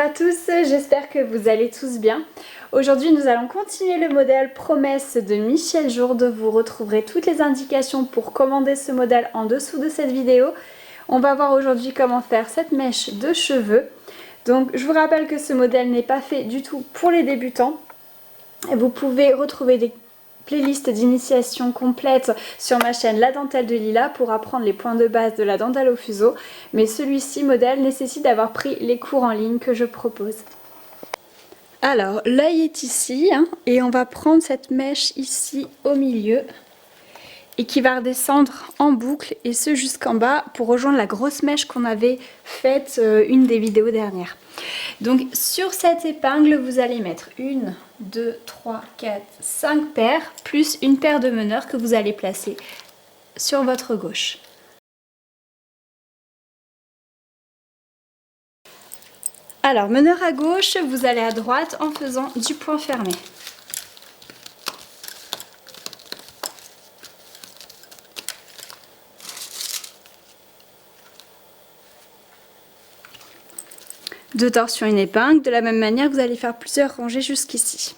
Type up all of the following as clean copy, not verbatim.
à tous, j'espère que vous allez tous bien. Aujourd'hui nous allons continuer le modèle Promesse de Michel Jourde. Vous retrouverez toutes les indications pour commander ce modèle en dessous de cette vidéo. On va voir aujourd'hui comment faire cette mèche de cheveux. Donc je vous rappelle que ce modèle n'est pas fait du tout pour les débutants. Vous pouvez retrouver des playlists d'initiation complète sur ma chaîne La Dentelle de Lila pour apprendre les points de base de la dentelle au fuseau. Mais celui-ci, modèle, nécessite d'avoir pris les cours en ligne que je propose. Alors, l'œil est ici et on va prendre cette mèche ici au milieu et qui va redescendre en boucle et ce jusqu'en bas pour rejoindre la grosse mèche qu'on avait faite une des vidéos dernières. Donc sur cette épingle, vous allez mettre 1, 2, 3, 4, 5 paires, plus une paire de meneurs que vous allez placer sur votre gauche. Alors, meneur à gauche, vous allez à droite en faisant du point fermé. Deux torsions, une épingle. De la même manière, vous allez faire plusieurs rangées jusqu'ici.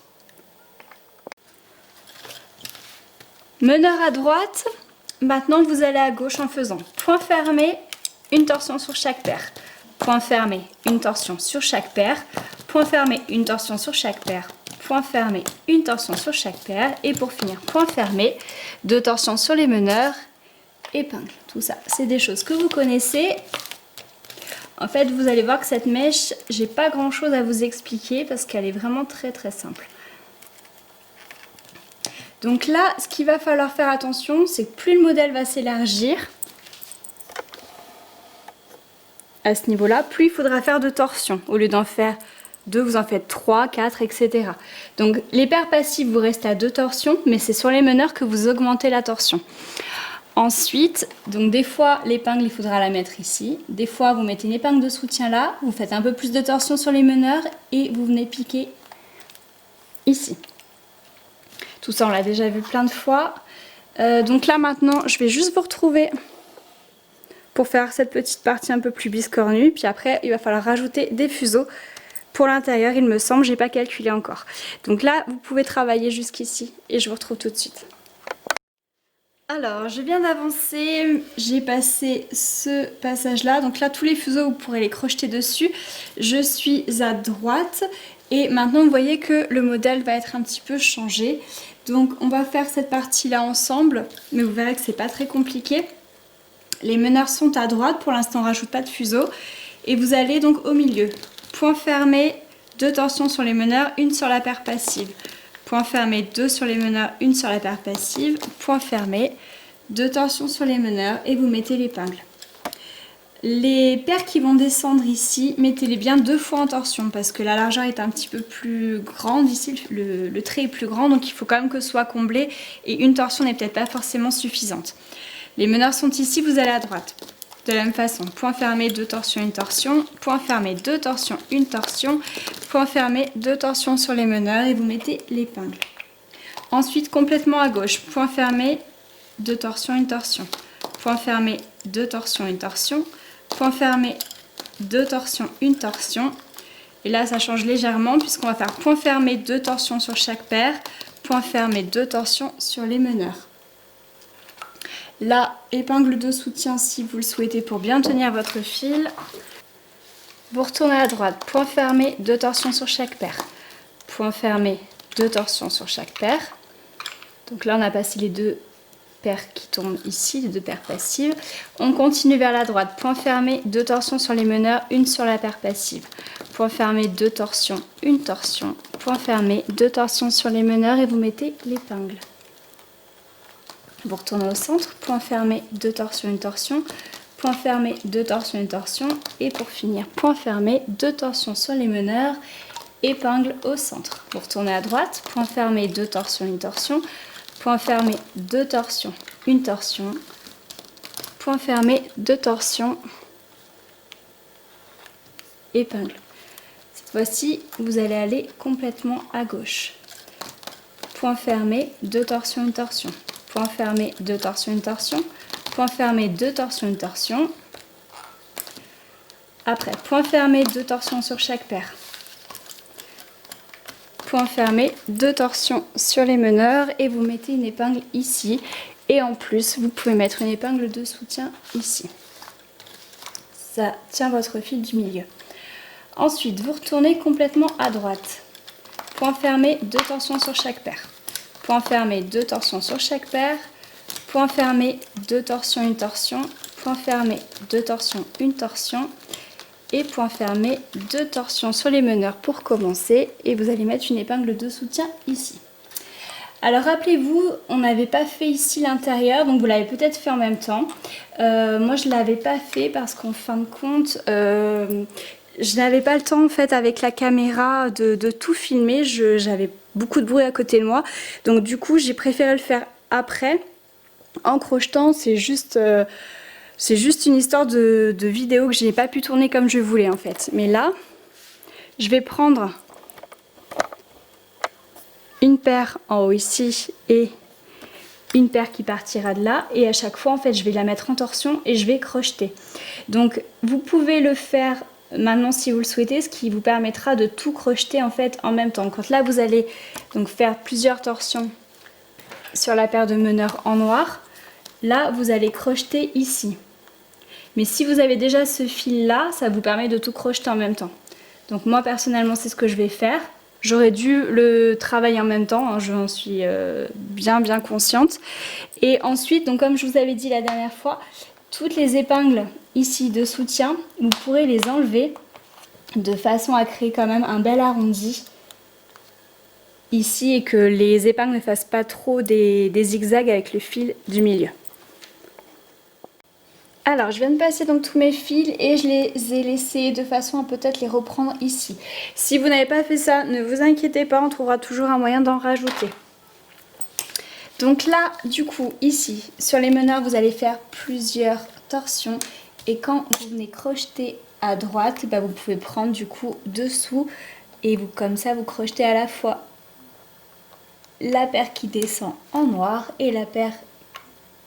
Meneur à droite, maintenant vous allez à gauche en faisant point fermé, une torsion sur chaque paire. Point fermé, une torsion sur chaque paire. Point fermé, une torsion sur chaque paire. Point fermé, une torsion sur chaque paire. Et pour finir, point fermé, deux torsions sur les meneurs, épingle. Tout ça, c'est des choses que vous connaissez. En fait, vous allez voir que cette mèche, j'ai pas grand chose à vous expliquer parce qu'elle est vraiment très simple. Donc là, ce qu'il va falloir faire attention, c'est que plus le modèle va s'élargir à ce niveau-là, plus il faudra faire de torsions. Au lieu d'en faire 2, vous en faites 3, 4, etc. Donc les paires passives, vous restez à 2 torsions, mais c'est sur les meneurs que vous augmentez la torsion. Ensuite, donc des fois l'épingle il faudra la mettre ici, des fois vous mettez une épingle de soutien là, vous faites un peu plus de torsion sur les meneurs et vous venez piquer ici. Tout ça on l'a déjà vu plein de fois. Donc là maintenant je vais juste vous retrouver pour faire cette petite partie un peu plus biscornue, puis après il va falloir rajouter des fuseaux pour l'intérieur il me semble, j'ai pas calculé encore. Donc là vous pouvez travailler jusqu'ici et je vous retrouve tout de suite. Alors, je viens d'avancer, j'ai passé ce passage-là. Donc là, tous les fuseaux, vous pourrez les crocheter dessus. Je suis à droite et maintenant, vous voyez que le modèle va être un petit peu changé. Donc, on va faire cette partie-là ensemble, mais vous verrez que c'est pas très compliqué. Les meneurs sont à droite, pour l'instant, on ne rajoute pas de fuseau. Et vous allez donc au milieu. Point fermé, deux torsions sur les meneurs, une sur la paire passive. Point fermé, 2 sur les meneurs, une sur la paire passive. Point fermé, 2 torsions sur les meneurs et vous mettez l'épingle. Les paires qui vont descendre ici, mettez-les bien 2 fois en torsion parce que la largeur est un petit peu plus grande ici, le trait est plus grand donc il faut quand même que ce soit comblé et une torsion n'est peut-être pas forcément suffisante. Les meneurs sont ici, vous allez à droite. De la même façon, point fermé, 2 torsions, une torsion, point fermé, 2 torsions, une torsion, point fermé, 2 torsions sur les meneurs et vous mettez l'épingle. Ensuite, complètement à gauche, point fermé, 2 torsions, une torsion, point fermé, 2 torsions, une torsion, point fermé, 2 torsions, une torsion. Et là, ça change légèrement puisqu'on va faire point fermé, 2 torsions sur chaque paire, point fermé, 2 torsions sur les meneurs. La épingle de soutien si vous le souhaitez pour bien tenir votre fil. Vous retournez à droite, point fermé, 2 torsions sur chaque paire. Point fermé, 2 torsions sur chaque paire. Donc là on a passé les 2 paires qui tombent ici, les 2 paires passives. On continue vers la droite, point fermé, 2 torsions sur les meneurs, une sur la paire passive. Point fermé, 2 torsions, une torsion. Point fermé, 2 torsions sur les meneurs et vous mettez l'épingle. Vous retournez au centre, point fermé, 2 torsions, une torsion, point fermé, 2 torsions, une torsion, et pour finir, point fermé, 2 torsions sur les meneurs, épingle au centre. Vous retournez à droite, point fermé, 2 torsions, une torsion, point fermé, 2 torsions, une torsion, point fermé, 2 torsions, épingle. Cette fois-ci, vous allez aller complètement à gauche. Point fermé, 2 torsions, une torsion. Point fermé, 2 torsions, une torsion. Point fermé, 2 torsions, une torsion. Après, point fermé, 2 torsions sur chaque paire. Point fermé, 2 torsions sur les meneurs et vous mettez une épingle ici. Et en plus, vous pouvez mettre une épingle de soutien ici. Ça tient votre fil du milieu. Ensuite, vous retournez complètement à droite. Point fermé, 2 torsions sur chaque paire. Point fermé, 2 torsions sur chaque paire. Point fermé, 2 torsions, une torsion. Point fermé, 2 torsions, une torsion. Et point fermé, 2 torsions sur les meneurs pour commencer. Et vous allez mettre une épingle de soutien ici. Alors rappelez-vous, on n'avait pas fait ici l'intérieur, donc vous l'avez peut-être fait en même temps. Moi je ne l'avais pas fait parce qu'en fin de compte, je n'avais pas le temps en fait avec la caméra de tout filmer. J'avais beaucoup de bruit à côté de moi. Donc du coup j'ai préféré le faire après. En crochetant, c'est juste une histoire de vidéo que je n'ai pas pu tourner comme je voulais en fait. Mais là, je vais prendre une paire en haut ici et une paire qui partira de là. Et à chaque fois, en fait, je vais la mettre en torsion et je vais crocheter. Donc, vous pouvez le faire maintenant si vous le souhaitez, ce qui vous permettra de tout crocheter en fait en même temps. Quand là, vous allez donc faire plusieurs torsions sur la paire de meneurs en noir, là, vous allez crocheter ici. Mais si vous avez déjà ce fil là, ça vous permet de tout crocheter en même temps. Donc moi personnellement c'est ce que je vais faire. J'aurais dû le travailler en même temps, hein, j'en suis bien consciente. Et ensuite, donc comme je vous avais dit la dernière fois, toutes les épingles ici de soutien, vous pourrez les enlever de façon à créer quand même un bel arrondi ici et que les épingles ne fassent pas trop des zigzags avec le fil du milieu. Alors, je viens de passer donc tous mes fils et je les ai laissés de façon à peut-être les reprendre ici. Si vous n'avez pas fait ça, ne vous inquiétez pas, on trouvera toujours un moyen d'en rajouter. Donc là, du coup, ici, sur les meneurs, vous allez faire plusieurs torsions. Et quand vous venez crocheter à droite, bah, vous pouvez prendre du coup dessous et vous, comme ça, vous crochetez à la fois la paire qui descend en noir et la paire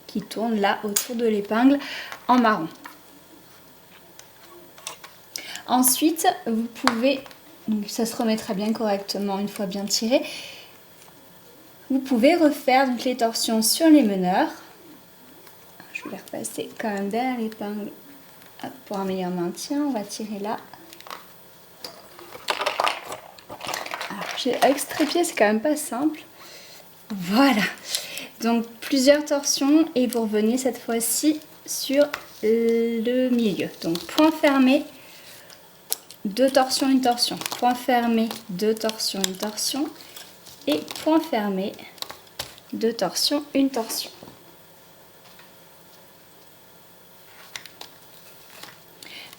qui tourne là autour de l'épingle en marron. Ensuite, vous pouvez, donc ça se remettra bien correctement une fois bien tiré, vous pouvez refaire donc les torsions sur les meneurs. Je vais les repasser quand même derrière l'épingle pour un meilleur maintien. On va tirer là. Avec ce trépied, c'est quand même pas simple. Voilà. Donc plusieurs torsions et vous revenez cette fois-ci sur le milieu. Donc point fermé, 2 torsions, une torsion. Point fermé, 2 torsions, une torsion. Et point fermé, 2 torsions, une torsion.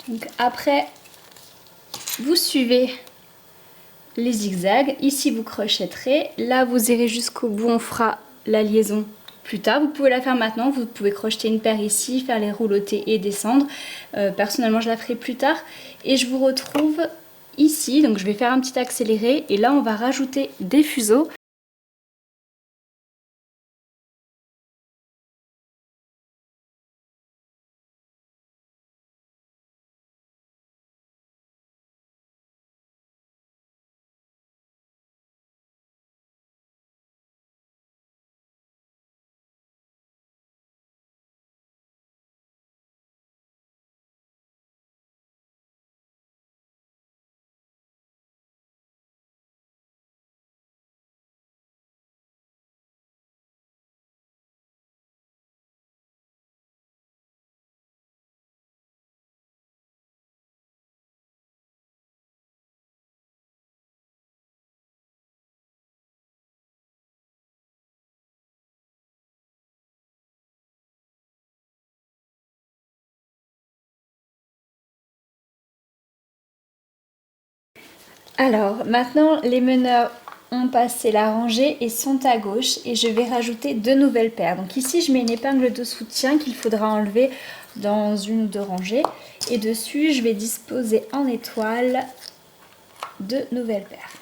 Donc après, vous suivez les zigzags. Ici, vous crochetterez. Là, vous irez jusqu'au bout. On fera la liaison plus tard. Vous pouvez la faire maintenant. Vous pouvez crocheter une paire ici, faire les roulotter et descendre. Personnellement, je la ferai plus tard. Et je vous retrouve ici. Donc, je vais faire un petit accéléré. Et là, on va rajouter des fuseaux. Alors, maintenant, les meneurs ont passé la rangée et sont à gauche. Et je vais rajouter 2 nouvelles paires. Donc ici, je mets une épingle de soutien qu'il faudra enlever dans une ou 2 rangées. Et dessus, je vais disposer en étoile 2 nouvelles paires.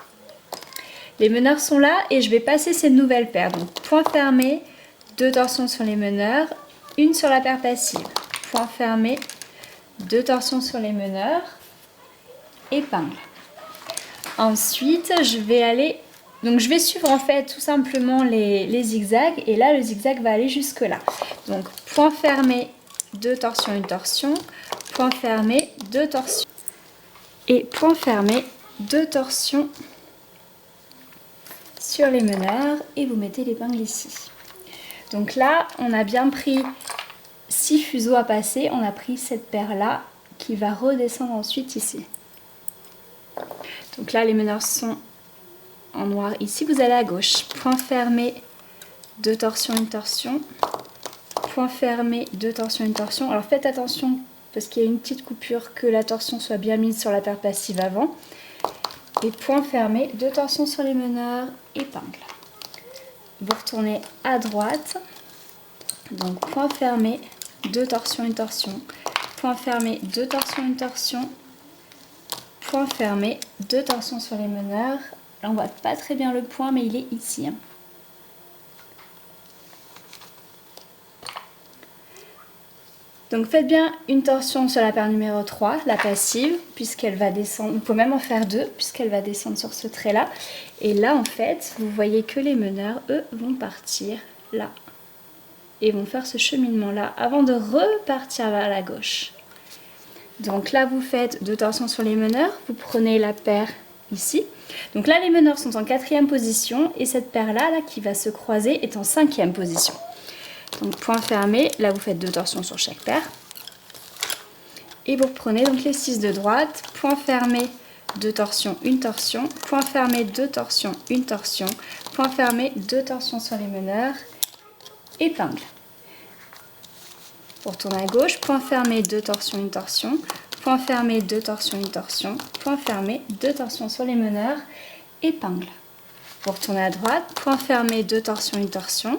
Les meneurs sont là et je vais passer ces nouvelles paires. Donc, point fermé, 2 torsions sur les meneurs, une sur la paire passive. Point fermé, 2 torsions sur les meneurs, épingle. Ensuite, je vais suivre en fait tout simplement les zigzags et là le zigzag va aller jusque là. Donc point fermé, 2 torsions, 1 torsion, point fermé, 2 torsions et point fermé, 2 torsions sur les meneurs et vous mettez l'épingle ici. Donc là, on a bien pris 6 fuseaux à passer, on a pris cette paire là qui va redescendre ensuite ici. Donc là, les meneurs sont en noir. Ici, vous allez à gauche. Point fermé, 2 torsions, 1 torsion. Point fermé, 2 torsions, 1 torsion. Alors faites attention parce qu'il y a une petite coupure que la torsion soit bien mise sur la paire passive avant. Et point fermé, 2 torsions sur les meneurs, épingle. Vous retournez à droite. Donc point fermé, 2 torsions, 1 torsion. Point fermé, 2 torsions, 1 torsion. Point fermé, 2 torsions sur les meneurs. Là on voit pas très bien le point mais il est ici. Donc faites bien une torsion sur la paire numéro 3, la passive, puisqu'elle va descendre. Vous pouvez même en faire 2 puisqu'elle va descendre sur ce trait là. Et là en fait vous voyez que les meneurs eux vont partir là. Et vont faire ce cheminement là avant de repartir vers la gauche. Donc là vous faites 2 torsions sur les meneurs, vous prenez la paire ici. Donc là les meneurs sont en 4e position et cette paire là qui va se croiser est en 5e position. Donc point fermé, là vous faites 2 torsions sur chaque paire. Et vous reprenez donc les 6 de droite, point fermé, 2 torsions, 1 torsion, point fermé, 2 torsions, 1 torsion, point fermé, 2 torsions sur les meneurs, épingle. Vous retournez à gauche, point fermé, 2 torsions, 1 torsion, point fermé, 2 torsions, 1 torsion, point fermé, 2 torsions sur les meneurs, épingle. Vous retournez à droite, point fermé, 2 torsions, 1 torsion,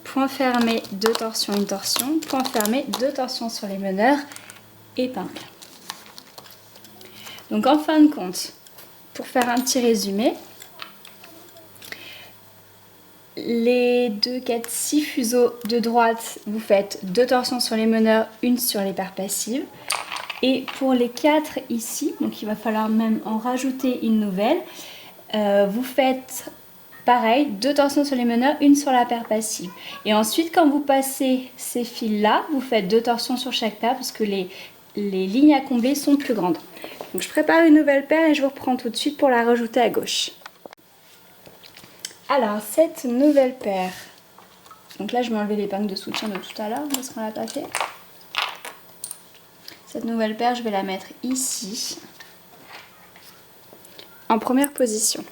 point fermé, 2 torsions, 1 torsion, point fermé, 2 torsions sur les meneurs, épingle. Donc en fin de compte, pour faire un petit résumé, les 2, 4, 6 fuseaux de droite, vous faites 2 torsions sur les meneurs, 1 sur les paires passives. Et pour les 4 ici, donc il va falloir même en rajouter une nouvelle, vous faites pareil, 2 torsions sur les meneurs, 1 sur la paire passive. Et ensuite, quand vous passez ces fils-là, vous faites 2 torsions sur chaque paire parce que les lignes à combler sont plus grandes. Donc je prépare une nouvelle paire et je vous reprends tout de suite pour la rajouter à gauche. Alors, cette nouvelle paire, donc là je vais enlever l'épingle de soutien de tout à l'heure parce qu'on ne l'a pas fait. Cette nouvelle paire, je vais la mettre ici, en première position.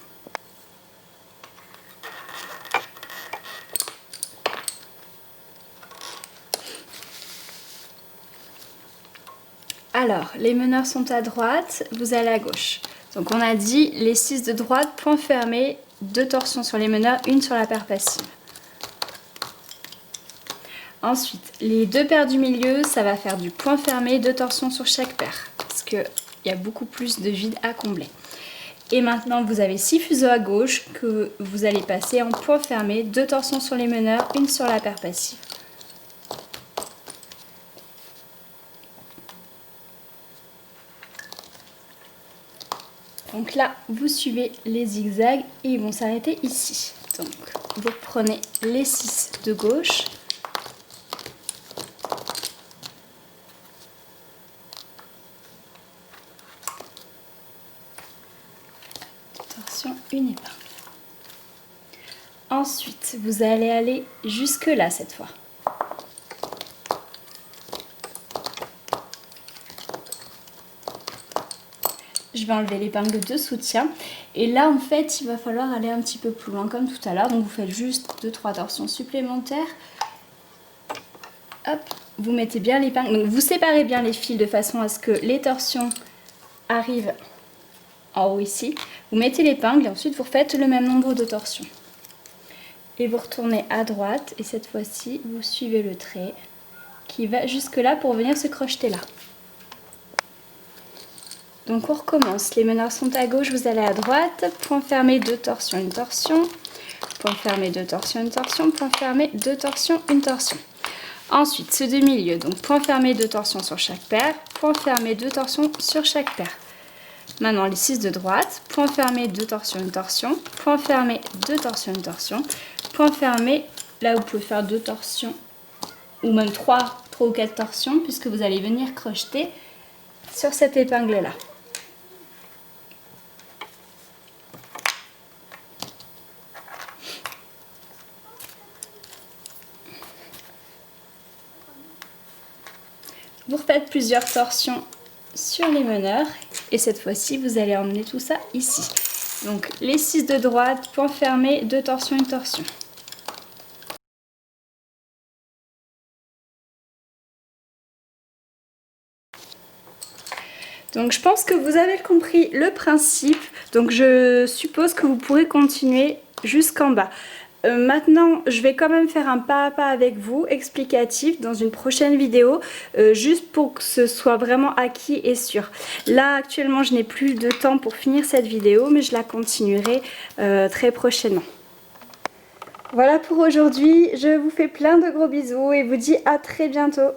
Alors, les meneurs sont à droite, vous allez à gauche. Donc on a dit les 6 de droite, point fermé, 2 torsions sur les meneurs, 1 sur la paire passive. Ensuite, les 2 paires du milieu, ça va faire du point fermé, 2 torsions sur chaque paire. Parce qu'il y a beaucoup plus de vide à combler. Et maintenant, vous avez 6 fuseaux à gauche que vous allez passer en point fermé, 2 torsions sur les meneurs, 1 sur la paire passive. Donc là, vous suivez les zigzags et ils vont s'arrêter ici. Donc, vous prenez les 6 de gauche. Torsion, une épingle. Ensuite, vous allez aller jusque là cette fois. Je vais enlever l'épingle de soutien et là en fait il va falloir aller un petit peu plus loin comme tout à l'heure, donc vous faites juste 2-3 torsions supplémentaires. Hop, vous mettez bien l'épingle, donc vous séparez bien les fils de façon à ce que les torsions arrivent en haut ici. Vous mettez l'épingle et ensuite vous refaites le même nombre de torsions. Et vous retournez à droite et cette fois-ci vous suivez le trait qui va jusque là pour venir se crocheter là. Donc on recommence, les meneurs sont à gauche, vous allez à droite, point fermé, 2 torsions, 1 torsion, point fermé, 2 torsions, 1 torsion, point fermé, 2 torsions, 1 torsion. Ensuite, ce demi-lieu, donc point fermé, 2 torsions sur chaque paire, point fermé, 2 torsions sur chaque paire. Maintenant, les 6 de droite, point fermé, 2 torsions, une torsion, point fermé, 2 torsions, une torsion, point fermé, là vous pouvez faire 2 torsions ou même 3 ou 4 torsions puisque vous allez venir crocheter sur cette épingle-là. Vous refaites plusieurs torsions sur les meneurs et cette fois-ci vous allez emmener tout ça ici. Donc les 6 de droite, point fermé, 2 torsions, une torsion. Donc je pense que vous avez compris le principe, donc je suppose que vous pourrez continuer jusqu'en bas. Maintenant, je vais quand même faire un pas à pas avec vous, explicatif, dans une prochaine vidéo, juste pour que ce soit vraiment acquis et sûr. Là, actuellement, je n'ai plus de temps pour finir cette vidéo, mais je la continuerai très prochainement. Voilà pour aujourd'hui, je vous fais plein de gros bisous et vous dis à très bientôt.